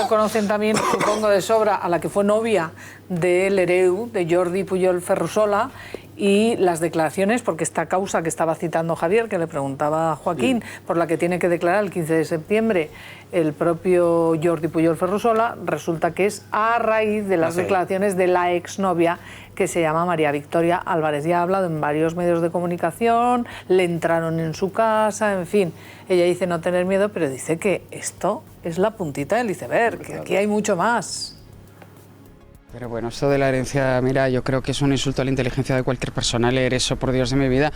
le conocen también, supongo de sobra, a la que fue novia del hereu, de Jordi Pujol Ferrusola, y las declaraciones, porque esta causa que estaba citando Javier, que le preguntaba a Joaquín, por la que tiene que declarar el 15 de septiembre el propio Jordi Pujol Ferrusola, resulta que es a raíz de las declaraciones de la exnovia, que se llama María Victoria Álvarez. Ya ha hablado en varios medios de comunicación, le entraron en su casa, en fin. Ella dice no tener miedo, pero dice que esto es la puntita del iceberg, que aquí hay mucho más. Pero bueno, esto de la herencia, mira, yo creo que es un insulto a la inteligencia de cualquier persona leer eso, por Dios de mi vida.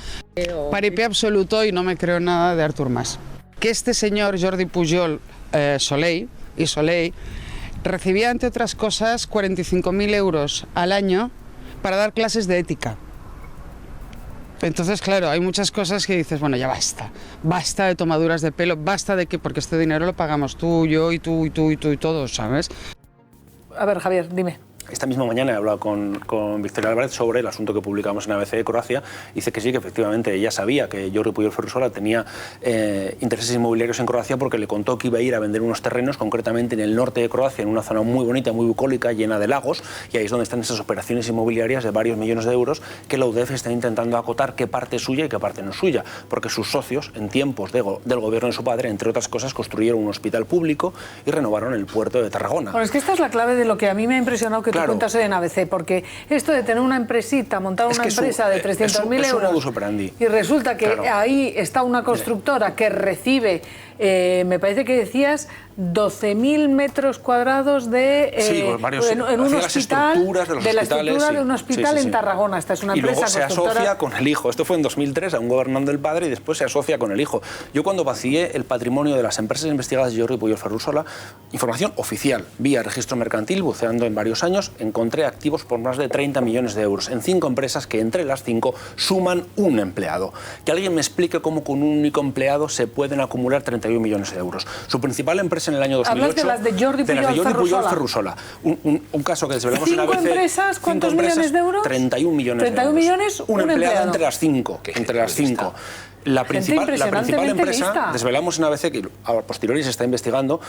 Paripé absoluto y no me creo nada de Artur Mas. Que este señor Jordi Pujol Soley recibía, entre otras cosas, 45.000 euros al año para dar clases de ética. Entonces, claro, hay muchas cosas que dices, bueno, ya basta de tomaduras de pelo, basta de que, porque este dinero lo pagamos tú, yo y tú y tú y tú y todos, ¿sabes? A ver, Javier, dime. Esta misma mañana he hablado con Victoria Álvarez sobre el asunto que publicamos en ABC de Croacia. Dice que sí, que efectivamente ella sabía que Jordi Pujol Ferrusola tenía intereses inmobiliarios en Croacia porque le contó que iba a ir a vender unos terrenos, concretamente en el norte de Croacia, en una zona muy bonita, muy bucólica, llena de lagos, y ahí es donde están esas operaciones inmobiliarias de varios millones de euros que la UDEF está intentando acotar qué parte es suya y qué parte no es suya, porque sus socios, en tiempos del gobierno de su padre, entre otras cosas, construyeron un hospital público y renovaron el puerto de Tarragona. Bueno, es que esta es la clave de lo que a mí me ha impresionado que tú cuentas hoy en ABC, porque esto de tener una empresita, montar una empresa de 300.000 euros y resulta que ahí está una constructora que recibe, me parece que decías, 12.000 metros cuadrados de en un hospital, de la estructura de un hospital en Tarragona. Esta es una empresa constructora. Y luego se asocia con el hijo. Esto fue en 2003, aún gobernando el padre, y después se asocia con el hijo. Yo cuando vacié el patrimonio de las empresas investigadas de Jordi Pujol Ferrusola, información oficial, vía registro mercantil, buceando en varios años, encontré activos por más de 30 millones de euros en 5 empresas que entre las 5 suman un empleado. Que alguien me explique cómo con un único empleado se pueden acumular 31 millones de euros. Su principal empresa en el año 2008... Hablas de las de Jordi Pujol Ferrusola. Un caso que desvelamos en ABC... ¿5 empresas? ¿Cuántos millones de euros? 31 millones 31 de euros. millones, un empleado entre las 5. La principal empresa, desvelamos en ABC, que a posteriori se está investigando,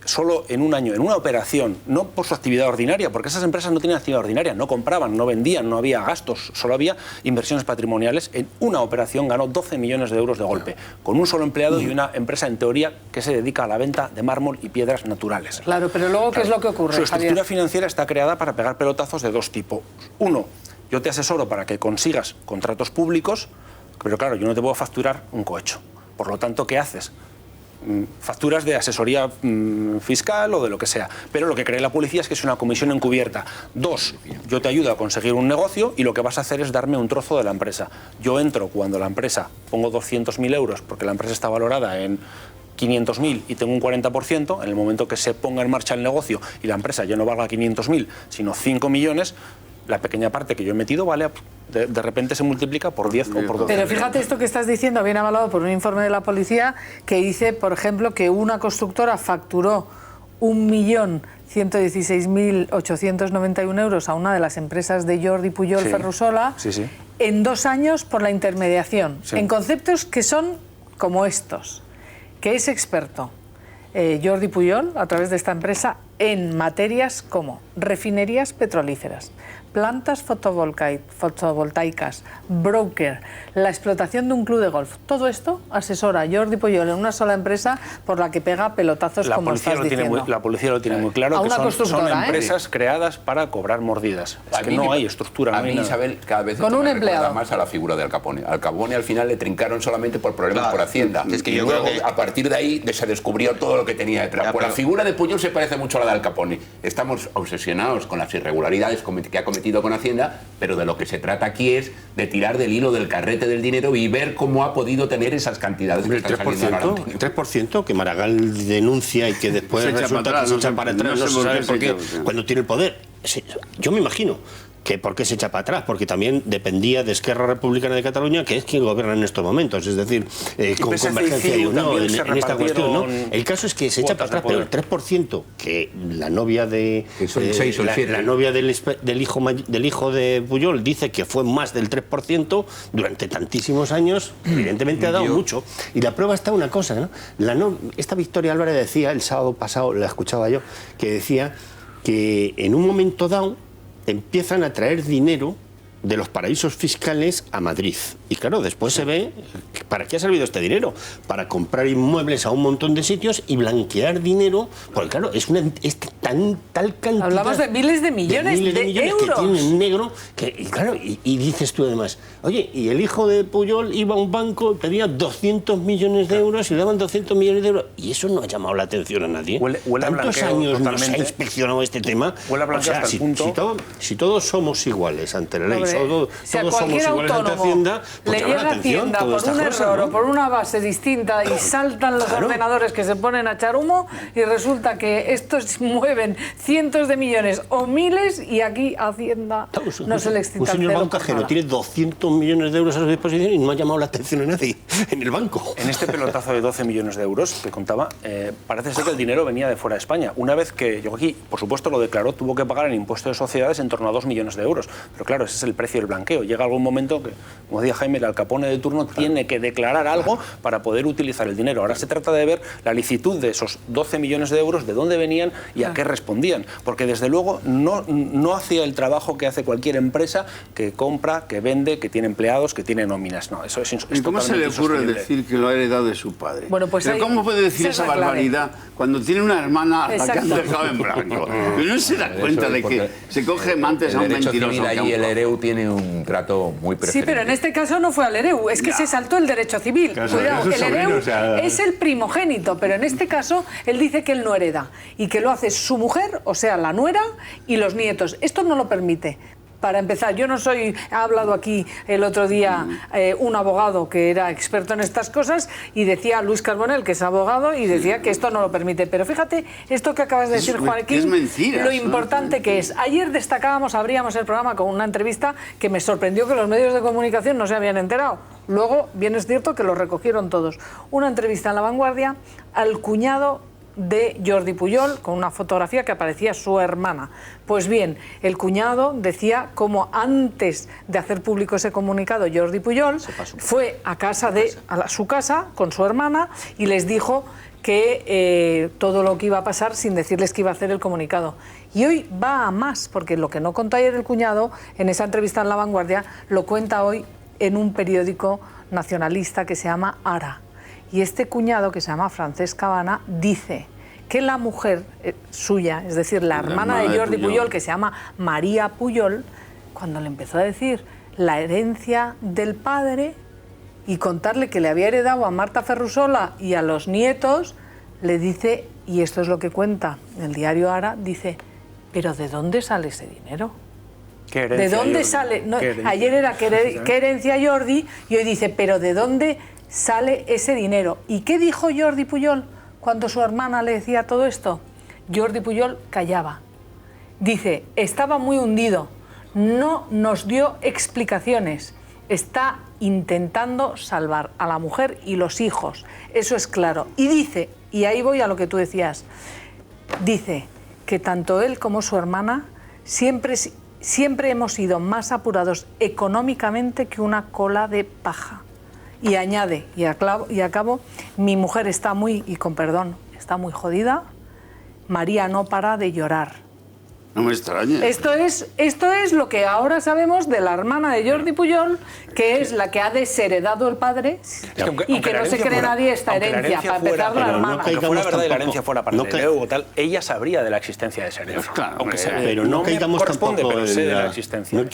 solo en un año, en una operación, no por su actividad ordinaria, porque esas empresas no tenían actividad ordinaria, no compraban, no vendían, no había gastos, solo había inversiones patrimoniales. En una operación ganó 12 millones de euros de golpe, con un solo empleado y una empresa, en teoría, que se dedica a la venta de mármol y piedras naturales. Claro, pero luego, ¿qué es lo que ocurre, Su estructura Javier? financiera está creada para pegar pelotazos de dos tipos. Uno, yo te asesoro para que consigas contratos públicos, pero claro, yo no te puedo facturar un cohecho. Por lo tanto, ¿qué haces? Facturas de asesoría fiscal o de lo que sea. Pero lo que cree la policía es que es una comisión encubierta. 2, yo te ayudo a conseguir un negocio y lo que vas a hacer es darme un trozo de la empresa. Yo entro cuando la empresa, pongo 200.000 euros porque la empresa está valorada en 500.000 y tengo un 40%, en el momento que se ponga en marcha el negocio y la empresa ya no valga 500.000, sino 5 millones, la pequeña parte que yo he metido vale, de repente se multiplica por 10 o por 12. Pero fíjate, esto que estás diciendo viene avalado por un informe de la policía que dice, por ejemplo, que una constructora facturó 1.116.891 euros a una de las empresas de Jordi Pujol Ferrusola en 2 años por la intermediación, en conceptos que son como estos, que es experto Jordi Pujol, a través de esta empresa, en materias como refinerías petrolíferas, plantas fotovoltaicas, broker, la explotación de un club de golf. Todo esto asesora Jordi Pujol en una sola empresa por la que pega pelotazos, como estás diciendo. La policía lo tiene muy claro, que son empresas creadas para cobrar mordidas. Es que no hay estructura, a mí, Isabel, cada vez con un empleado más a la figura de Al Capone. Al Capone al final le trincaron solamente por problemas por Hacienda. Es que y luego, a partir de ahí, se descubrió todo lo que tenía detrás. Pues la figura de Pujol se parece mucho a la de Al Capone. Estamos obsesionados con las irregularidades que ha cometido con Hacienda, pero de lo que se trata aquí es de tirar del hilo del carrete del dinero y ver cómo ha podido tener esas cantidades. El 3% que Maragall denuncia y que después resulta que se echan para atrás, no se sabe por qué, cuando tiene el poder. Yo me imagino que por qué se echa para atrás, porque también dependía de Esquerra Republicana de Cataluña, que es quien gobierna en estos momentos, es decir, con Convergencia y Unió en esta cuestión, ¿no? El caso es que se echa para atrás, pero el 3% que la novia de la novia del hijo de Pujol dice que fue más del 3% durante tantísimos años, evidentemente ha dado mucho. Y la prueba está una cosa, ¿no? Esta Victoria Álvarez decía, el sábado pasado la escuchaba yo, que decía que en un momento dado empiezan a traer dinero de los paraísos fiscales a Madrid. Y claro, después se ve para qué ha servido este dinero. Para comprar inmuebles a un montón de sitios y blanquear dinero, porque claro, es tal cantidad... Hablamos de miles de millones de euros. Que tiene en negro, y claro, y dices tú además, oye, y el hijo de Pujol iba a un banco, pedía 200 millones de euros y le daban 200 millones de euros, y eso no ha llamado la atención a nadie. Huele Tantos años no se ha inspeccionado este tema. Huele a blanqueo hasta el punto... Si todos somos iguales ante la ley, todos somos iguales ante Hacienda, pues le llega a Hacienda por un error o por una base distinta y saltan los ordenadores que se ponen a echar humo y resulta que estos mueven cientos de millones o miles y aquí Hacienda no se le excita. Un señor banco cajero tiene 200 millones de euros a su disposición y no ha llamado la atención a nadie en el banco. En este pelotazo de 12 millones de euros que contaba, parece ser que el dinero venía de fuera de España. Una vez que llegó aquí, por supuesto lo declaró, tuvo que pagar en impuesto de sociedades en torno a 2 millones de euros. Pero claro, ese es el precio del blanqueo. Llega algún momento que, como decía Jaime, el Al Capone de turno tiene que declarar algo para poder utilizar el dinero. Ahora se trata de ver la licitud de esos 12 millones de euros, de dónde venían y a qué respondían. Porque desde luego no hacía el trabajo que hace cualquier empresa que compra, que vende, que tiene empleados, que tiene nóminas. No, eso es ¿Y cómo se le ocurre decir que lo ha heredado de su padre? Bueno, pues ¿Pero cómo puede decir esa barbaridad cuando tiene una hermana a la que han dejado en blanco? Pero no se da cuenta de que se coge amantes a un mentiroso. Ahí el Ereu tiene un trato muy preferente. Sí, pero en este caso no fue al Ereu, es que se saltó el derecho civil. Cuidado, el Ereu es el primogénito, pero en este caso él dice que él no hereda y que lo hace su mujer, o sea, la nuera y los nietos. Esto no lo permite. Para empezar, yo no soy... Ha hablado aquí el otro día un abogado que era experto en estas cosas y decía, Luis Carbonell, que es abogado, y decía que esto no lo permite. Pero fíjate, esto que acabas de decir, Joaquín, es mentira, lo importante que es. Ayer abríamos el programa con una entrevista que me sorprendió que los medios de comunicación no se habían enterado. Luego, bien es cierto que lo recogieron todos. Una entrevista en La Vanguardia al cuñado de Jordi Pujol, con una fotografía que aparecía su hermana. Pues bien, el cuñado decía cómo antes de hacer público ese comunicado, Jordi Pujol fue a su casa con su hermana y les dijo que todo lo que iba a pasar sin decirles que iba a hacer el comunicado. Y hoy va a más, porque lo que no contó ayer el cuñado en esa entrevista en La Vanguardia, lo cuenta hoy en un periódico nacionalista que se llama Ara. Y este cuñado, que se llama Francesc Cabana, dice que la mujer suya, es decir, la hermana de Jordi Pujol, que se llama María Pujol, cuando le empezó a decir la herencia del padre y contarle que le había heredado a Marta Ferrusola y a los nietos, le dice, y esto es lo que cuenta el diario Ara, dice, ¿pero de dónde sale ese dinero? ¿De dónde sale? No, ayer era ¿qué herencia Jordi? Y hoy dice, ¿pero de dónde sale ese dinero? ¿Y qué dijo Jordi Pujol cuando su hermana le decía todo esto? Jordi Pujol callaba. Dice, estaba muy hundido, no nos dio explicaciones, está intentando salvar a la mujer y los hijos, eso es claro. Y dice, y ahí voy a lo que tú decías, dice que tanto él como su hermana siempre hemos sido más apurados económicamente que una cola de paja. Y añade, y acabo, mi mujer está muy, y con perdón, está muy jodida, María no para de llorar. No me extraña. Esto es lo que ahora sabemos de la hermana de Jordi Pujol, que es la que ha desheredado el padre y que no se cree nadie esta herencia. Para empezar, la hermana. Aunque fuera verdad y la herencia fuera para el Ereu o tal, ella sabría de la existencia de ese Ereu. Pero no caigamos tampoco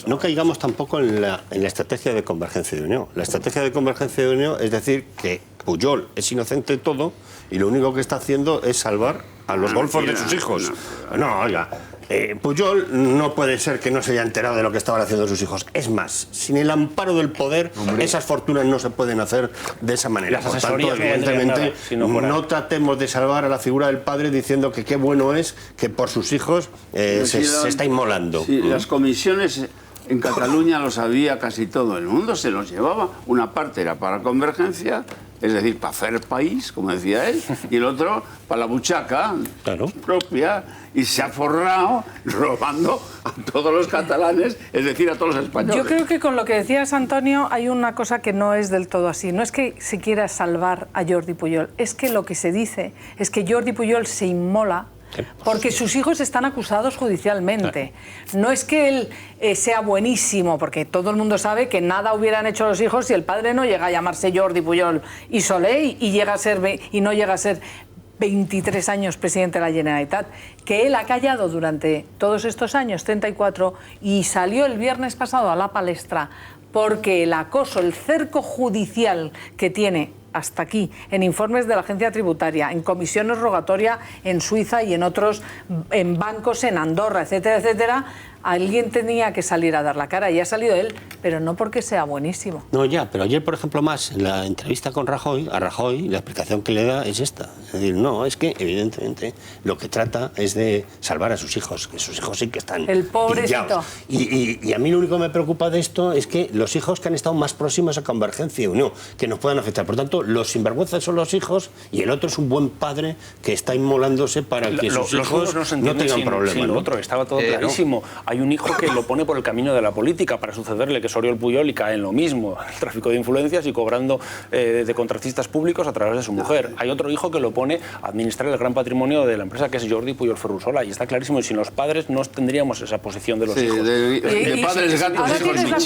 no caigamos tampoco en la estrategia de Convergencia de Unión. La estrategia de Convergencia de Unión es decir que Pujol es inocente de todo y lo único que está haciendo es salvar a los golfos de sus hijos. No, oiga, Pujol no puede ser que no se haya enterado de lo que estaban haciendo sus hijos. Es más, sin el amparo del poder, esas fortunas no se pueden hacer de esa manera. Por tanto, evidentemente, no tratemos de salvar a la figura del padre diciendo que qué bueno es que por sus hijos se está inmolando. Sí, las comisiones en Cataluña lo sabía casi todo el mundo, se los llevaba. Una parte era para Convergencia, es decir, para hacer país, como decía él, y el otro para la buchaca propia, y se ha forrado robando a todos los catalanes, es decir, a todos los españoles. Yo creo que con lo que decías, Antonio, hay una cosa que no es del todo así. No es que se quiera salvar a Jordi Pujol, es que lo que se dice es que Jordi Pujol se inmola porque sus hijos están acusados judicialmente. No es que él sea buenísimo, porque todo el mundo sabe que nada hubieran hecho los hijos si el padre no llega a llamarse Jordi Pujol y Soler y no llega a ser 23 años presidente de la Generalitat, que él ha callado durante todos estos años, 34, y salió el viernes pasado a la palestra porque el acoso, el cerco judicial que tiene hasta aquí, en informes de la agencia tributaria, en comisiones rogatorias en Suiza y en otros, en bancos en Andorra, etcétera, etcétera, alguien tenía que salir a dar la cara y ha salido él, pero no porque sea buenísimo. No, ya, pero ayer, por ejemplo, en la entrevista con Rajoy, la explicación que le da es esta. Es decir, no, es que evidentemente lo que trata es de salvar a sus hijos, que sus hijos sí que están el pobrecito. pillados. Y a mí lo único que me preocupa de esto es que los hijos que han estado más próximos a Convergencia y Unión, que nos puedan afectar. Por tanto, los sinvergüenzas son los hijos y el otro es un buen padre que está inmolándose para que sus hijos no tengan problemas. El otro, estaba todo clarísimo. Hay un hijo que lo pone por el camino de la política para sucederle, que es Oriol Pujol, y cae en lo mismo, el tráfico de influencias y cobrando de contratistas públicos a través de su mujer. Hay otro hijo que lo pone a administrar el gran patrimonio de la empresa, que es Jordi Pujol Ferrusola, y está clarísimo, y sin los padres no tendríamos esa posición de los hijos. De padres gatos, hijos